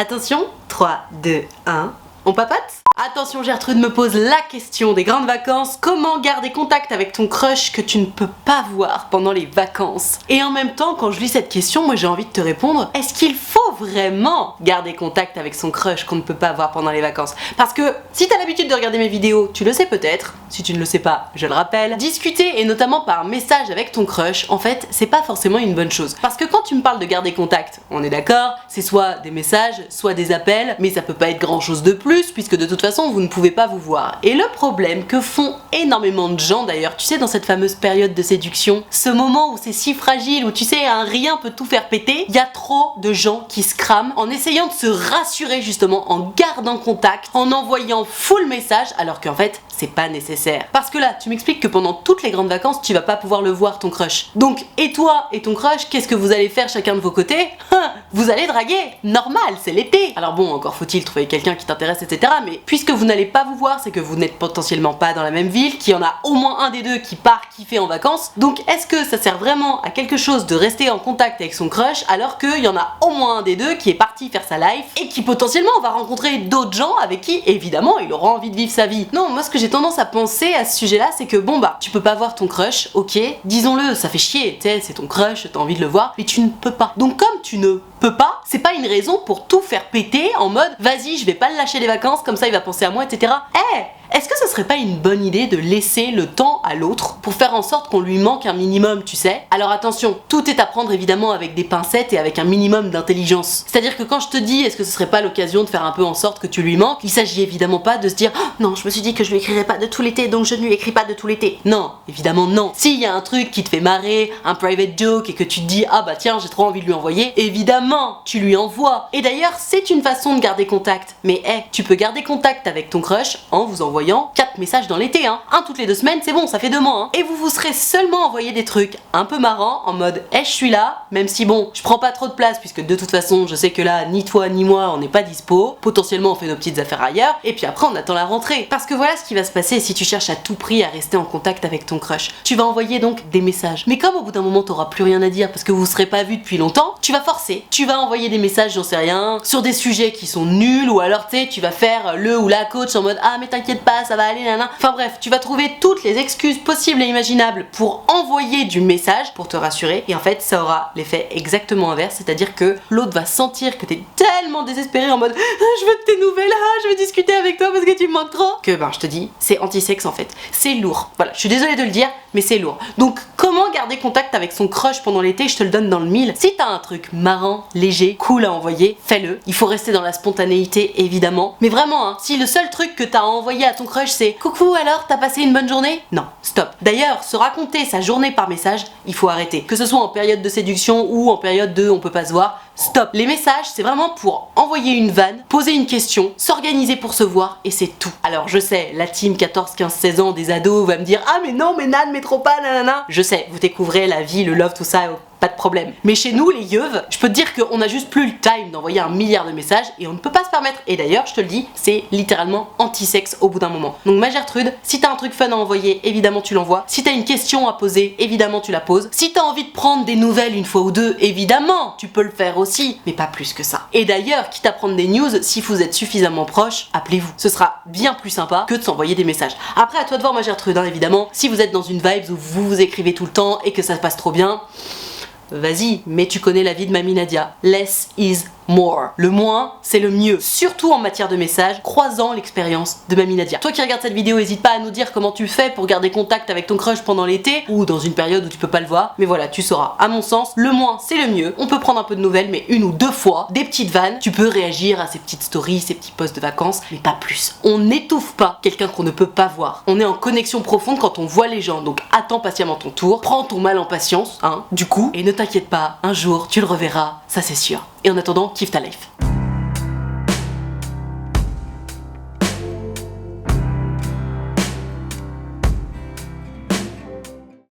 Attention, 3, 2, 1, on papote? Attention, Gertrude me pose la question des grandes vacances. Comment garder contact avec ton crush que tu ne peux pas voir pendant les vacances? Et en même temps, quand je lis cette question, moi j'ai envie de te répondre, est-ce qu'il faut vraiment garder contact avec son crush qu'on ne peut pas voir pendant les vacances? Parce que si t'as l'habitude de regarder mes vidéos, tu le sais peut-être. Si tu ne le sais pas, je le rappelle. Discuter, et notamment par message avec ton crush, en fait, c'est pas forcément une bonne chose. Parce que quand tu me parles de garder contact, on est d'accord, c'est soit des messages, soit des appels, mais ça peut pas être grand chose de plus, puisque de toute façon, vous ne pouvez pas vous voir. Et le problème que font énormément de gens d'ailleurs, tu sais, dans cette fameuse période de séduction, ce moment où c'est si fragile, où tu sais, un rien peut tout faire péter, il y a trop de gens qui se crament en essayant de se rassurer justement, en gardant contact, en envoyant full message, alors qu'en fait, c'est pas nécessaire. Parce que là, tu m'expliques que pendant toutes les grandes vacances, tu vas pas pouvoir le voir, ton crush. Donc, et toi et ton crush, qu'est-ce que vous allez faire chacun de vos côtés? Vous allez draguer. Normal, c'est l'été. Alors bon, encore faut-il trouver quelqu'un qui t'intéresse, etc. Mais puisque vous n'allez pas vous voir, c'est que vous n'êtes potentiellement pas dans la même ville, qu'il y en a au moins un des deux qui part kiffer en vacances. Donc, est-ce que ça sert vraiment à quelque chose de rester en contact avec son crush alors qu'il y en a au moins un des deux qui est parti faire sa life et qui potentiellement va rencontrer d'autres gens avec qui, évidemment, il aura envie de vivre sa vie? Non, moi ce que j'ai tendance à penser à ce sujet-là, c'est que bon bah, tu peux pas voir ton crush, ok, disons-le, ça fait chier, tu sais, c'est ton crush, t'as envie de le voir, mais tu ne peux pas. Donc comme tu ne peux pas, c'est pas une raison pour tout faire péter en mode vas-y, je vais pas le lâcher les vacances, comme ça il va penser à moi, etc. Est-ce que ce serait pas une bonne idée de laisser le temps à l'autre pour faire en sorte qu'on lui manque un minimum, tu sais? Alors attention, tout est à prendre évidemment avec des pincettes et avec un minimum d'intelligence. C'est-à-dire que quand je te dis est-ce que ce serait pas l'occasion de faire un peu en sorte que tu lui manques, il s'agit évidemment pas de se dire oh, non, je me suis dit que je lui écrirais pas de tout l'été, donc je ne lui écris pas de tout l'été. Non, évidemment non. S'il y a un truc qui te fait marrer, un private joke et que tu te dis ah bah tiens, j'ai trop envie de lui envoyer, évidemment, tu lui envoies. Et d'ailleurs, c'est une façon de garder contact. Mais tu peux garder contact avec ton crush en vous envoyant 4 messages dans l'été, hein. Un toutes les 2 semaines, c'est bon, ça fait 2 mois, hein. Et vous vous serez seulement envoyé des trucs un peu marrants en mode je suis là, même si bon, je prends pas trop de place puisque de toute façon, je sais que là, ni toi ni moi, on n'est pas dispo. Potentiellement, on fait nos petites affaires ailleurs. Et puis après, on attend la rentrée. Parce que voilà ce qui va se passer si tu cherches à tout prix à rester en contact avec ton crush. Tu vas envoyer donc des messages. Mais comme au bout d'un moment, t'auras plus rien à dire parce que vous serez pas vus depuis longtemps, tu vas forcer. Tu vas envoyer des messages, j'en sais rien, sur des sujets qui sont nuls ou alors tu sais, tu vas faire le ou la coach en mode ah mais t'inquiète pas, ça va aller, nana. Enfin bref, tu vas trouver toutes les excuses possibles et imaginables pour envoyer du message pour te rassurer et en fait ça aura l'effet exactement inverse, c'est-à-dire que l'autre va sentir que t'es tellement désespéré en mode je veux de tes nouvelles, je veux discuter avec toi parce que tu me manques trop, que ben je te dis, c'est anti-sexe en fait. C'est lourd. Voilà, je suis désolée de le dire, mais c'est lourd. Donc comment garder contact avec son crush pendant l'été? Je te le donne dans le mille. Si t'as un truc marrant, léger, cool à envoyer, fais-le. Il faut rester dans la spontanéité évidemment. Mais vraiment, hein, si le seul truc que t'as à envoyer à ton crush c'est coucou alors, t'as passé une bonne journée? Non, stop. D'ailleurs, se raconter sa journée par message, il faut arrêter. Que ce soit en période de séduction ou en période de on peut pas se voir, stop. Les messages, c'est vraiment pour envoyer une vanne, poser une question, s'organiser pour se voir et c'est tout. Alors je sais, la team 14, 15, 16 ans des ados va me dire ah mais non, mais Nan, mais trop pas, nanana. Je sais, vous découvrez la vie, le love, tout ça, pas de problème. Mais chez nous, les yeux, je peux te dire qu'on a juste plus le time d'envoyer 1 milliard de messages et on ne peut pas se permettre. Et d'ailleurs, je te le dis, c'est littéralement anti-sexe au bout d'un moment. Donc ma Gertrude, si t'as un truc fun à envoyer, évidemment tu l'envoies. Si t'as une question à poser, évidemment tu la poses. Si t'as envie de prendre des nouvelles une fois ou deux, évidemment tu peux le faire aussi, mais pas plus que ça. Et d'ailleurs, quitte à prendre des news, si vous êtes suffisamment proches, appelez-vous. Ce sera bien plus sympa que de s'envoyer des messages. Après, à toi de voir ma Gertrude, hein, évidemment. Si vous êtes dans une vibe où vous vous écrivez tout le temps et que ça se passe trop bien, vas-y, mais tu connais la vie de Mamie Nadia. Less is more. Le moins, c'est le mieux. Surtout en matière de messages, croisant l'expérience de Mamie Nadia. Toi qui regardes cette vidéo, n'hésite pas à nous dire comment tu fais pour garder contact avec ton crush pendant l'été ou dans une période où tu peux pas le voir. Mais voilà, tu sauras. À mon sens, le moins, c'est le mieux. On peut prendre un peu de nouvelles, mais 1 ou 2 fois, des petites vannes. Tu peux réagir à ces petites stories, ces petits posts de vacances, mais pas plus. On n'étouffe pas quelqu'un qu'on ne peut pas voir. On est en connexion profonde quand on voit les gens. Donc attends patiemment ton tour. Prends ton mal en patience, hein, du coup. Et ne t'inquiète pas, un jour, tu le reverras. Ça c'est sûr. Et en attendant, kiffe ta life.